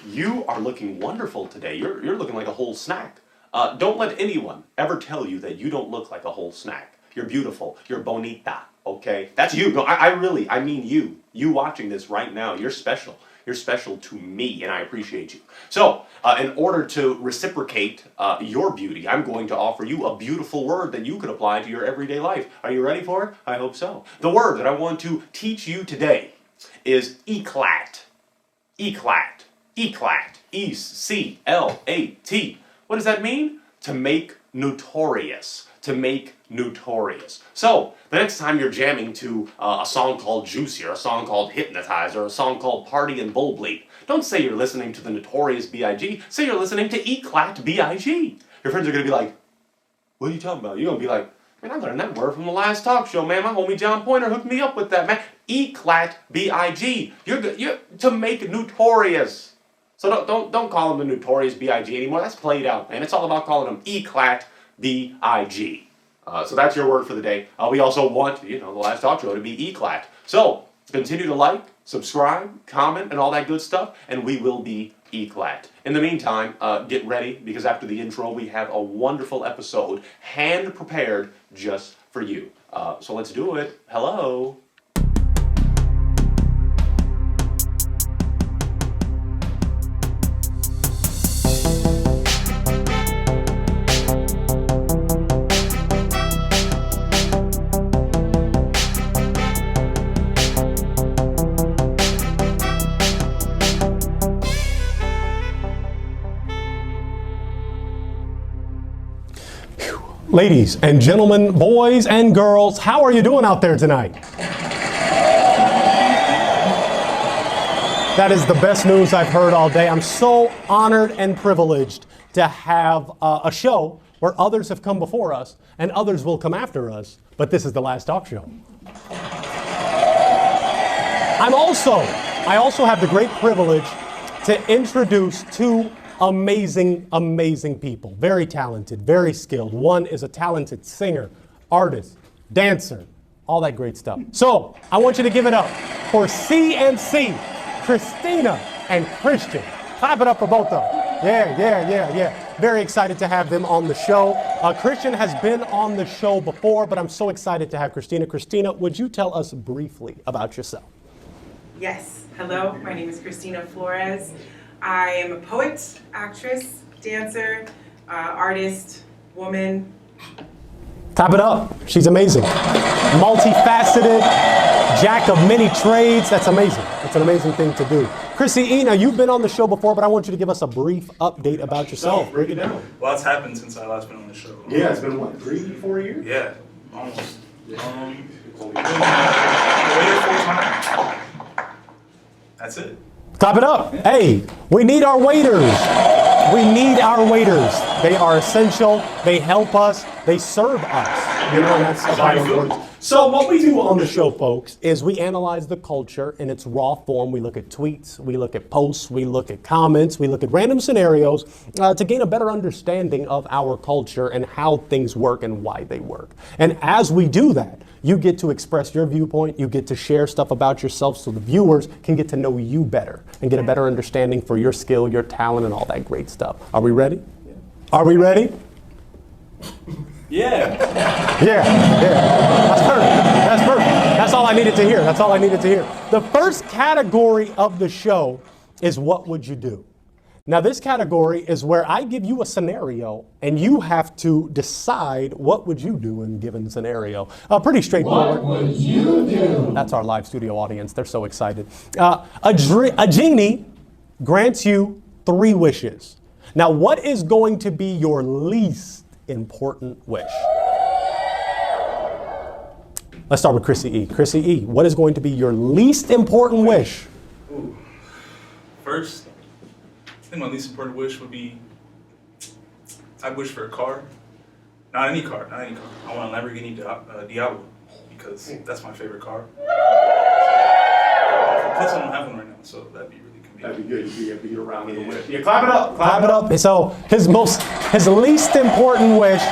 you are looking wonderful today. You're looking like a whole snack. Don't let anyone ever tell you that you don't look like a whole snack. You're beautiful. You're bonita. Okay? That's you. No, I mean you. You watching this right now. You're special. You're special to me, and I appreciate you. So, in order to reciprocate your beauty, I'm going to offer you a beautiful word that you could apply to your everyday life. Are you ready for it? I hope so. The word that I want to teach you today is eclat. Eclat. Eclat. E-C-L-A-T. What does that mean? To make notorious. To make notorious. So, the next time you're jamming to a song called Juicy, or a song called Hypnotize, or a song called Party and Bull Bleep, don't say you're listening to the Notorious B.I.G., say you're listening to Eclat B.I.G. Your friends are going to be like, what are you talking about? You're going to be like, man, I learned that word from the last talk show, man. My homie John Pointer hooked me up with that, man. Eclat B.I.G. You're to make notorious. So don't call him the Notorious B.I.G. anymore. That's played out, man. It's all about calling him Eclat B.I.G. So that's your word for the day. We also want, the last talk show to be eclat. So continue to like, subscribe, comment, and all that good stuff, and we will be eclat. In the meantime, get ready, because after the intro, we have a wonderful episode hand-prepared just for you. So let's do it. Hello. Ladies and gentlemen, boys and girls, how are you doing out there tonight? That is the best news I've heard all day. I'm so honored and privileged to have a show where others have come before us and others will come after us, but this is the last talk show. I also have the great privilege to introduce two amazing people. Very talented, very skilled. One is a talented singer, artist, dancer, all that great stuff. So I want you to give it up for C&C, Cristina and Christian. Clap it up for both of them. Yeah. Very excited to have them on the show. Christian has been on the show before, but I'm so excited to have Cristina. Cristina, would you tell us briefly about yourself? Yes. Hello, my name is Cristina Flores. I am a poet, actress, dancer, artist, woman. Clap it up. She's amazing. Multifaceted, jack of many trades. That's amazing. It's an amazing thing to do. Cristina, you've been on the show before, but I want you to give us a brief update about yourself. Break it down. Lots happened since I last been on the show. Yeah, it's been what, 3-4 years? Yeah, almost. Waiter full-time. That's it. Clap it up. Hey, we need our waiters. We need our waiters. They are essential. They help us. They serve us. And that's vital important. So what we do on the show, folks, is we analyze the culture in its raw form. We look at tweets, we look at posts, we look at comments, we look at random scenarios to gain a better understanding of our culture and how things work and why they work. And as we do that, you get to express your viewpoint, you get to share stuff about yourself so the viewers can get to know you better and get a better understanding for your skill, your talent, and all that great stuff. Are we ready? Yeah. Are we ready? Yeah. That's perfect. That's all I needed to hear. The first category of the show is what would you do? Now this category is where I give you a scenario and you have to decide what would you do in a given scenario. Pretty straightforward. What would you do? That's our live studio audience. They're so excited. A genie grants you 3 wishes. Now what is going to be your least important wish? Let's start with Chrissy E. Chrissy E, what is going to be your least important wish? Ooh. First, I think my least important wish would be, I'd wish for a car. Not any car. I want a Lamborghini Diablo, because that's my favorite car. Plus, I don't have one right now, so that'd be really convenient. That'd be good. You'd be around with a whip. Yeah, clap it up. So his least important wish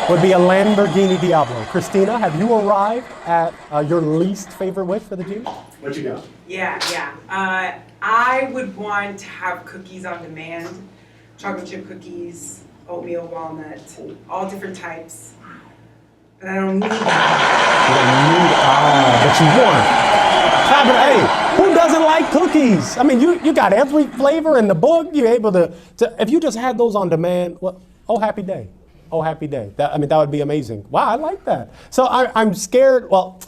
would be a Lamborghini Diablo. Cristina, have you arrived at your least favorite wish for the genie? What you got? Yeah. I would want to have cookies on demand, chocolate chip cookies, oatmeal, walnut, all different types. But I don't need that. But hey, who doesn't like cookies? I mean, you got every flavor in the book. You're able to if you just had those on demand, well, oh, happy day. Oh, happy day. That would be amazing. Wow, I like that. So I'm scared. Well,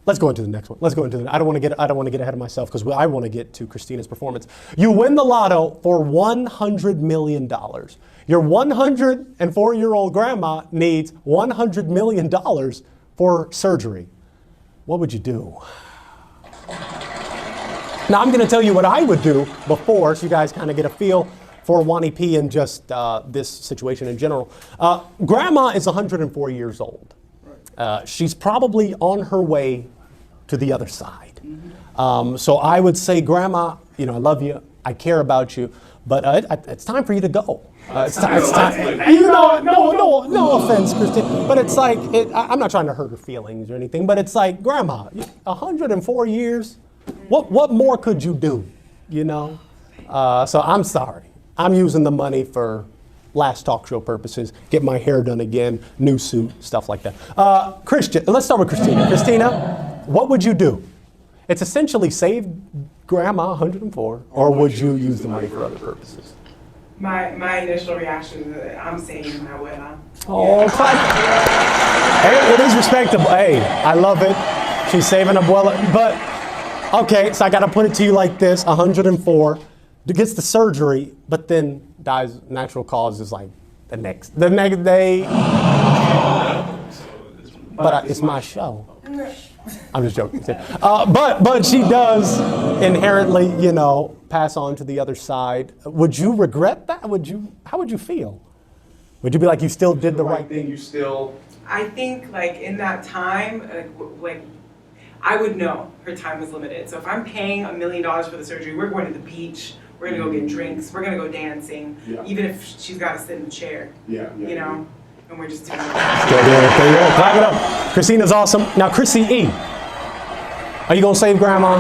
let's go into the next one. I don't want to get ahead of myself because I want to get to Cristina's performance. You win the lotto for $100 million. Your 104-year-old grandma needs $100 million for surgery. What would you do? Now, I'm going to tell you what I would do before, so you guys kind of get a feel for Wani P and just this situation in general. Grandma is 104 years old. She's probably on her way to the other side. So I would say, Grandma, I love you, I care about you, but it's time for you to go. It's time. No offense, Cristina, but it's like, I'm not trying to hurt her feelings or anything, but it's like, Grandma, 104 years, what more could you do, So I'm sorry. I'm using the money for last talk show purposes, get my hair done again, new suit, stuff like that. Christian, let's start with Cristina. Cristina, what would you do? It's essentially save Grandma 104, or would you use the money for other purposes? My initial reaction is I'm saving my abuela. Oh, hey, it is respectable. Hey, I love it. She's saving abuela. But, okay, so I got to put it to you like this, 104, gets the surgery, but then dies natural causes like the next day. But it's my show. I'm just joking. But she does inherently, pass on to the other side. Would you regret that? How would you feel? Would you be like, you still did the right thing? I think in that time, I would know her time was limited. So if I'm paying $1 million for the surgery, we're going to the beach. We're gonna go get drinks. We're gonna go dancing, even if she's got to sit in the chair. And we're just doing it. Clap it up. Cristina's awesome. Now, Chrissy E, are you gonna save Grandma?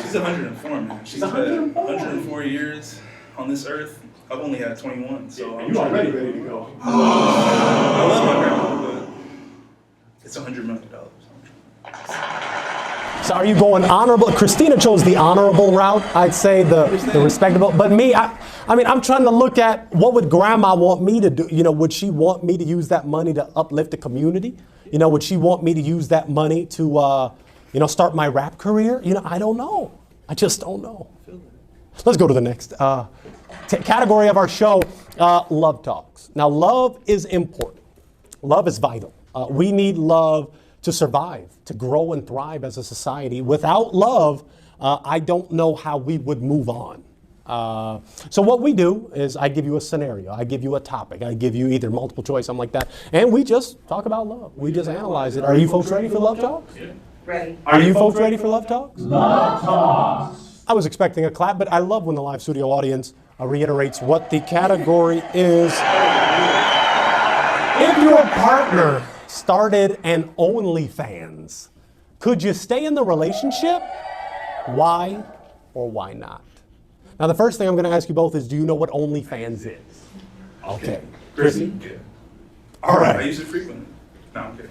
She's 104, man. She's had 104 years on this earth. I've only had 21, so I'm already ready to go. I love my grandma, but it's $100 million. So are you going honorable? Cristina chose the honorable route. I'd say the respectable. But me, I'm trying to look at what would Grandma want me to do? Would she want me to use that money to uplift the community? Would she want me to use that money to, start my rap career? I don't know. I just don't know. Let's go to the next category of our show, love talks. Now, love is important. Love is vital. We need love to survive, to grow and thrive as a society. Without love, I don't know how we would move on. So what we do is I give you a scenario, I give you a topic, I give you either multiple choice, something like that, and we just talk about love. We just analyze it. Are you folks ready for love talks? Yeah. Ready. Are you folks ready for love talks? Love talks. I was expecting a clap, but I love when the live studio audience reiterates what the category is. If your partner started an OnlyFans, could you stay in the relationship? Why or why not? Now, the first thing I'm going to ask you both is, do you know what OnlyFans is? Okay. Chrissy? Yeah. All right. I use it frequently. No, I'm kidding.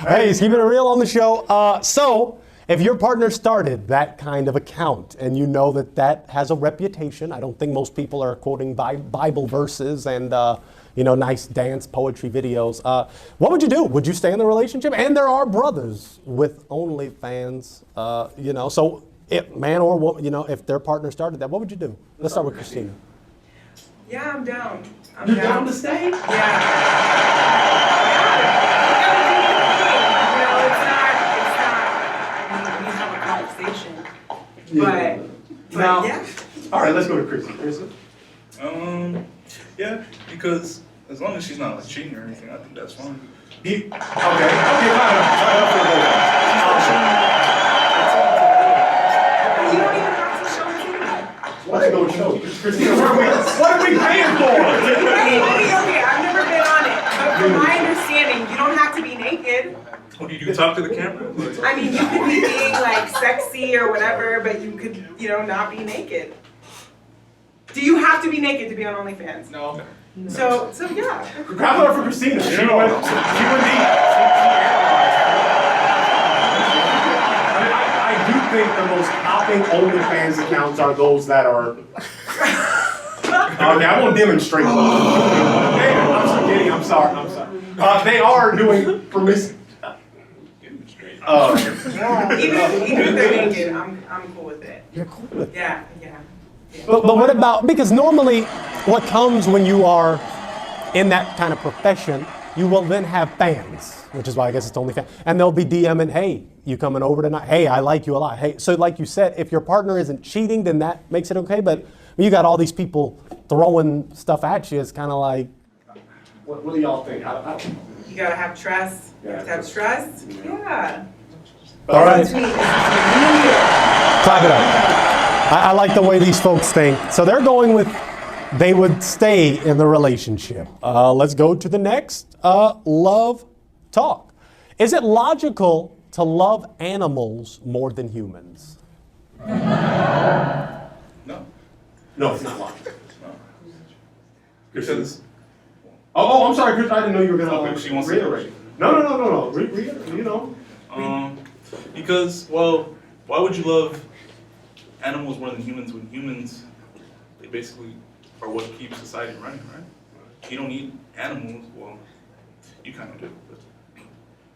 Hey, he's keeping it real on the show. So, if your partner started that kind of account and you know that has a reputation, I don't think most people are quoting Bible verses and nice dance poetry videos. What would you do? Would you stay in the relationship? And there are brothers with OnlyFans, so if man or woman, if their partner started that, what would you do? Let's start with Cristina. Yeah, I'm down. You down to stay? But now, yeah. All right, let's go to Chrissy. Yeah, because as long as she's not cheating or anything, I think that's fine. Okay, fine. You don't even have to show it. Let's go show. Christina, what are we paying for? Okay, I've never been on it, but from my understanding, you don't have to be naked. You can talk to the camera? I mean, you could be being like sexy or whatever, but you could, not be naked. Do you have to be naked to be on OnlyFans? No. So yeah. Grab it up for Cristina. She went deep. I do think the most popping OnlyFans accounts are those that are. Okay, I won't demonstrate. I'm kidding. I'm sorry. They are doing permissive. Even if they're naked, I'm cool with it. You're cool with it. Yeah. But what about, because normally what comes when you are in that kind of profession, you will then have fans, which is why I guess it's OnlyFans, and they'll be DMing, hey, you coming over tonight? Hey, I like you a lot. Hey, so like you said, if your partner isn't cheating, then that makes it okay, but when you got all these people throwing stuff at you, it's kind of like. What do y'all think? You gotta have trust. You have to have trust. Yeah. All right. To me, Clap it up. I like the way these folks think. So they're going with they would stay in the relationship. Let's go to the next love talk. Is it logical to love animals more than humans? No. No, it's not logical. No. Because. Oh, I'm sorry, Chris. I didn't know you were gonna She wants to reiterate. No. Because, well, why would you love animals more than humans when humans, they basically are what keeps society running, right? You don't need animals, well, you kind of do. But.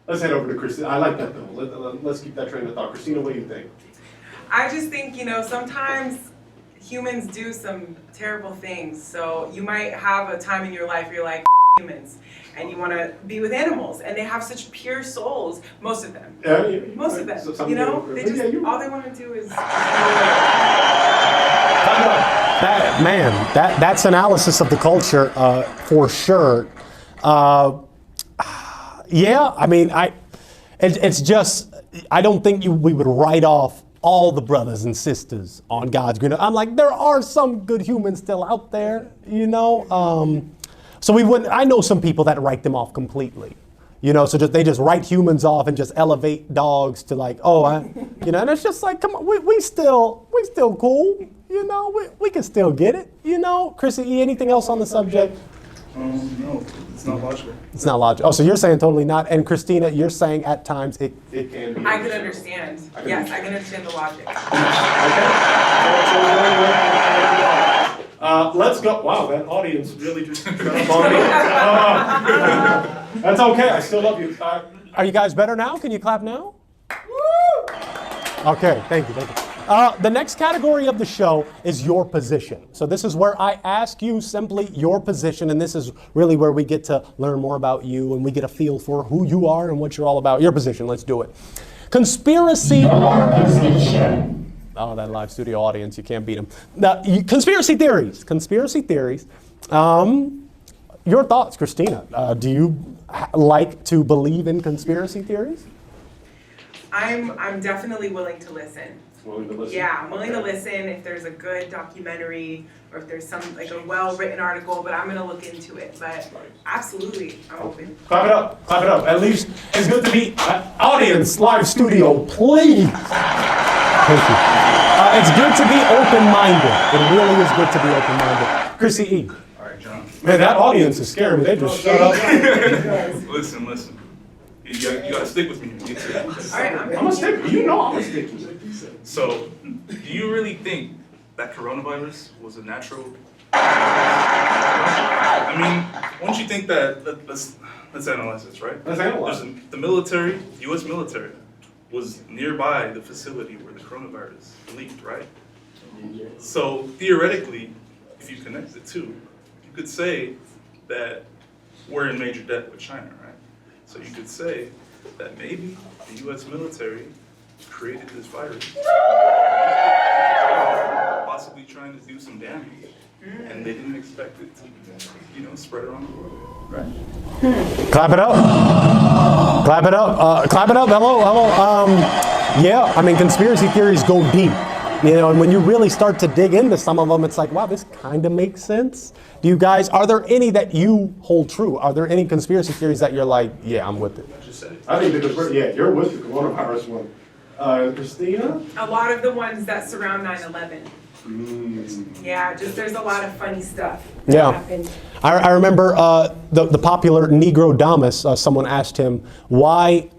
Let's head over to Cristina. I like that though. Let's keep that train of thought. Cristina, what do you think? I just think, sometimes humans do some terrible things. So you might have a time in your life where you're like, humans, and you want to be with animals, and they have such pure souls, most of them. Yeah, Most of them, so they just, all they want to do is. That's analysis of the culture for sure. Yeah, I mean, it's just, I don't think we would write off all the brothers and sisters on God's green. I'm like, there are some good humans still out there, So we wouldn't. I know some people that write them off completely, So they just write humans off and just elevate dogs to like, and it's just like, come on, we still cool, we can still get it, Chrissy, anything else on the subject? No, it's not logical. It's not logical. Oh, so you're saying totally not. And Cristina, you're saying at times it can be. I can understand. Yes, I can understand the logic. Okay. Let's go. Wow, that audience really just shut up on me. That's okay. I still love you. Are you guys better now? Can you clap now? Okay, thank you. The next category of the show is your position. So this is where I ask you simply your position, and this is really where we get to learn more about you and we get a feel for who you are and what you're all about. Your position, let's do it. Conspiracy. Your position. Oh, that live studio audience, you can't beat them. Now, conspiracy theories. Your thoughts, Cristina. Do you like to believe in conspiracy theories? I'm definitely willing to listen. Willing to listen? Yeah, I'm willing to listen if there's a good documentary or if there's some like a well-written article, but I'm gonna look into it. But absolutely, I'm open. Clap it up. At least it's good to be audience, live studio, please. Thank you. It's good to be open-minded. It really is good to be open-minded. Chrissy E. All right, John. Man, that audience is scaring me. They just shut up. Listen. You gotta stick with me. All right, I'm gonna stick. I'm gonna stick. So, do you really think that coronavirus was a natural? I mean, once you think that, let's analyze this, right? Let's analyze. The military, U.S. military, was nearby the facility where the coronavirus leaked, right? So theoretically, if you connect the two, you could say that we're in major debt with China, right? So you could say that maybe the U.S. military created this virus, possibly trying to do some damage, and they didn't expect it to, spread around the world. Right. Clap it up. Hello. Yeah, I mean, conspiracy theories go deep. You know, and when you really start to dig into some of them, it's like, wow, this kind of makes sense. Do you guys, are there any that you hold true? Are there any conspiracy theories that you're like, yeah, I'm with it? I think you're with the coronavirus one. Cristina? A lot of the ones that surround 9/11. Yeah, just there's a lot of funny stuff that happened. I remember the popular Negro Damas, someone asked him, why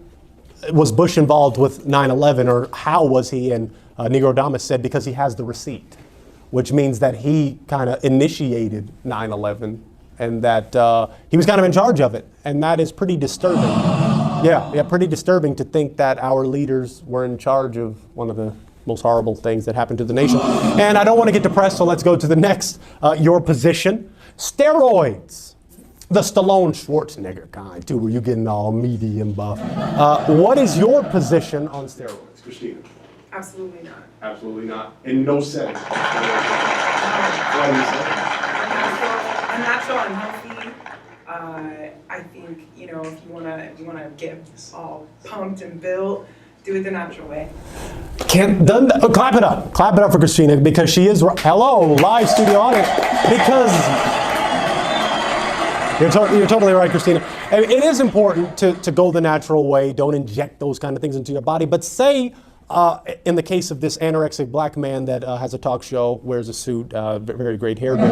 was Bush involved with 9/11, or how was he? And Negro Damas said, because he has the receipt, which means that he kind of initiated 9/11 and that he was kind of in charge of it. And that is pretty disturbing. Yeah, pretty disturbing to think that our leaders were in charge of one of the most horrible things that happened to the nation. And I don't want to get depressed, so let's go to the next, your position. Steroids. The Stallone Schwarzenegger kind, too, where you're getting all meaty and buff. What is your position on steroids, Cristina? Absolutely not. Absolutely not. In no setting. Unnatural, unhealthy. I think, you know, if you wanna get all pumped and built, do it the natural way. Clap it up for Cristina, because she is, hello, live studio audience, because you're totally right, Cristina. It is important to go the natural way. Don't inject those kind of things into your body. But say, in the case of this anorexic black man that has a talk show, wears a suit, very great hairdo,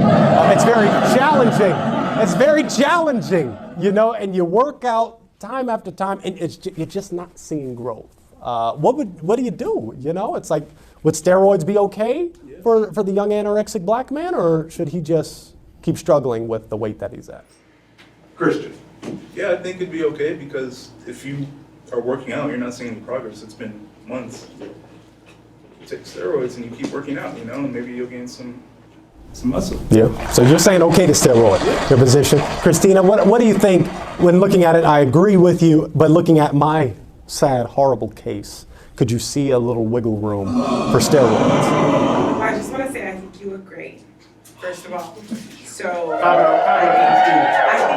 it's very challenging. It's very challenging, you know, and you work out time after time, and you're just not seeing growth. What do you do? You know, it's like, would steroids be okay for the young anorexic black man, or should he just keep struggling with the weight that he's at? Christian? Yeah, I think it'd be okay, because if you are working out, you're not seeing any progress. It's been months. You take steroids and you keep working out, you know, and maybe you'll gain some muscle. Yeah. So you're saying okay to steroid, your position. Cristina, what do you think when looking at it? I agree with you, but looking at my sad, horrible case, could you see a little wiggle room for steroids? I just want to say I think you look great, first of all. So I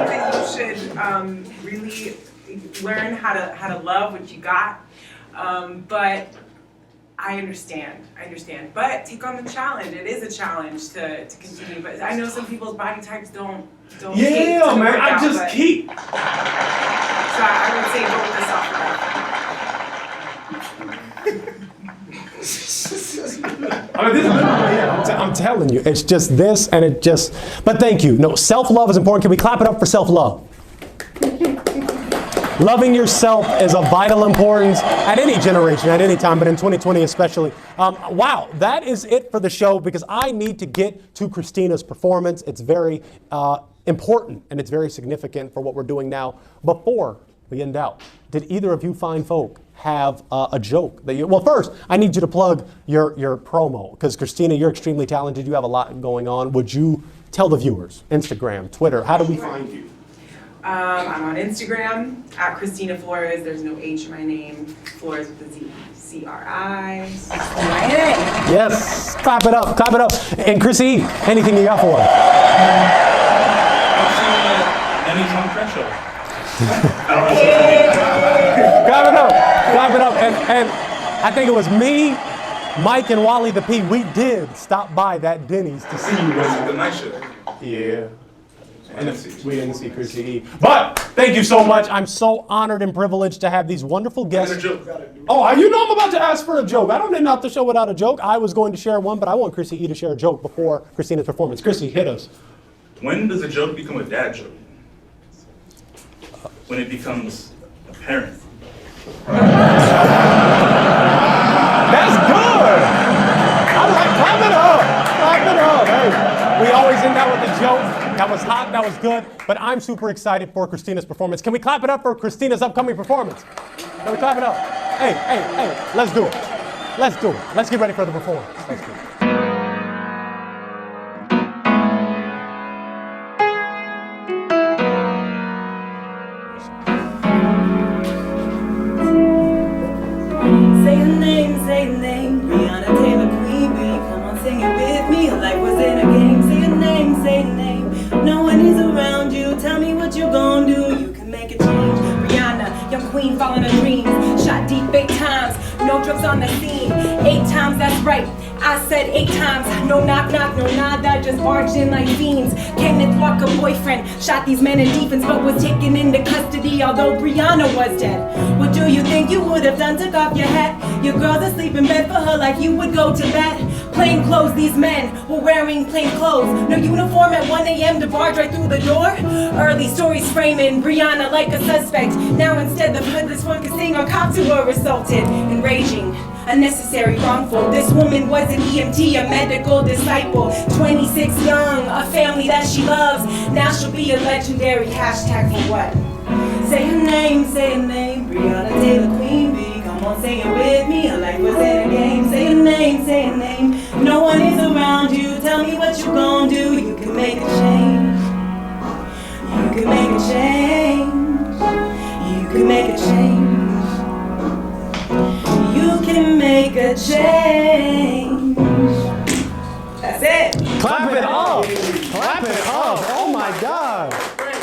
think that you should really learn how to love what you got. But I understand. But take on the challenge. It is a challenge to continue. But I know some people's body types don't. Yeah, man. I just keep. So I would say go with the soft I'm telling you, it's just this, and it just. But thank you. No, self-love is important. Can we clap it up for self-love? Loving yourself is of vital importance at any generation, at any time, but in 2020 especially. Wow, that is it for the show, because I need to get to Cristina's performance. It's very important, and it's very significant for what we're doing now. Before we end out, did either of you fine folk have a joke that you, well, first, I need you to plug your promo, because Cristina, you're extremely talented. You have a lot going on. Would you tell the viewers, Instagram, Twitter, how do we find you? I'm on Instagram at Cristina Flores. There's no H in my name. Flores with a Z. C-R-I. Yes, clap it up. And Chrissy, anything you got for us? Any Tom Crenshaw. Clap it up. And I think it was me, Mike, and Wally the P. We did stop by that Denny's to see you. Was it the night show? Yeah. We didn't see Chrissy. But thank you so much. I'm so honored and privileged to have these wonderful guests. Oh, you know I'm about to ask for a joke. I don't end out the show without a joke. I was going to share one, but I want Chrissy E to share a joke before Cristina's performance. Chrissy, hit us. When does a joke become a dad joke? When it becomes apparent. That's good. I like clap it up. Hey, we always end out with a joke. That was hot, that was good, but I'm super excited for Cristina's performance. Can we clap it up for Cristina's upcoming performance? Can we clap it up? Hey, let's do it. Let's get ready for the performance. Let's do it. Say your name, Brianna Taylor Queen, babe. Come on, sing it with me, like was in a game. Say your name. No one is around you, tell me what you're gonna do. You can make a change. Brianna, young queen, following her dreams. Shot deep 8 times, no drugs on the scene. 8 times, that's right. I I said 8 times, no knock knock, no nada, just barged in like fiends. Came to thwart a boyfriend, shot these men in defense, but was taken into custody although Brianna was dead. What do you think you would have done? Took off your hat. Your girl's asleep in bed for her like you would go to bed. Plain clothes, these men were wearing plain clothes. No uniform at 1 a.m. to barge right through the door. Early stories framing Brianna like a suspect. Now instead the hoodless one can sing on cops who were assaulted. Enraging, unnecessary, wrongful. This woman was an EMT, a medical disciple. 26 young, a family that she loves. Now she'll be a legendary hashtag for what? Say her name, Brianna Taylor Queen Bee. Come on, say it with me, her life was in a game. Say her name, no one is around you. Tell me what you gon' do, you can make a change. You can make a change. You can make a change. You can make a change. That's it. Clap it up. Clap it up. Oh my God.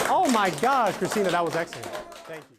Oh my God, Cristina, that was excellent. Thank you.